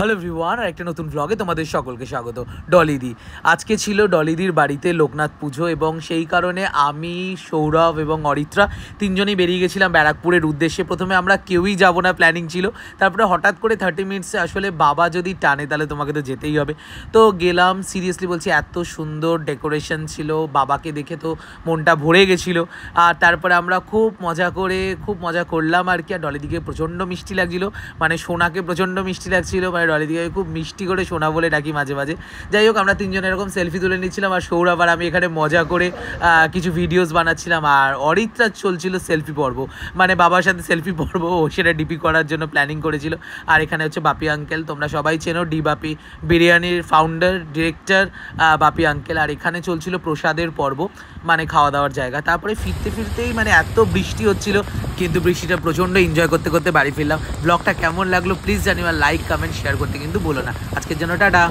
Hello everyone, আর একটা নতুন ব্লগে তোমাদের সকলকে স্বাগত। ডলিদি আজকে ছিল ডলিদির বাড়িতে লোকনাথ পুজো, এবং সেই কারণে আমি, সৌরভ এবং অরিত্রা তিনজনই বেরিয়ে গেছিলাম ব্যারাকপুরের উদ্দেশ্যে। প্রথমে আমরা কেউই যাব না, প্ল্যানিং ছিল। তারপরে হঠাৎ করে 30 মিনিটসে আসলে বাবা যদি টানে তাহলে তোমাকে তো যেতেই হবে। তো গেলাম, সিরিয়াসলি বলছি এত সুন্দর ডেকোরেশন ছিল, বাবাকে দেখে তো মনটা ভরে গেছিলো। আর তারপরে আমরা খুব মজা করলাম আর কি। আর ডলিদিকে প্রচণ্ড মিষ্টি লাগছিলো, মানে সোনাকে প্রচণ্ড মিষ্টি লাগছিলো, মানে ডলিদিকে খুব মিষ্টি করে সোনা বলে ডাকি মাঝে মাঝে। যাই হোক, আমরা তিনজন এরকম সেলফি তুলে নিচ্ছিলাম, আর সৌরভ আর আমি এখানে মজা করে কিছু ভিডিওস বানাচ্ছিলাম। আর অরিত্রা চলছিল সেলফি পর্ব, মানে বাবার সাথে সেলফি পর্ব, ও সেটা ডিপি করার জন্য প্ল্যানিং করেছিল। আর এখানে হচ্ছে বাপি আঙ্কেল, তোমরা সবাই চেনো, ডি বাপি বিরিয়ানির ফাউন্ডার ডিরেক্টর বাপি আঙ্কেল। আর এখানে চলছিল প্রসাদের পর্ব, মানে খাওয়া দাওয়ার জায়গা। তারপরে ফিরতেই মানে এত বৃষ্টি হচ্ছিল, কিন্তু বৃষ্টিটা প্রচণ্ড এনজয় করতে করতে বাড়ি ফিরলাম। ব্লগটা কেমন লাগলো প্লিজ জানিও, আর লাইক কমেন্ট শেয়ার করতে কিন্তু ভুলো না। আজকের জন্য টাটা।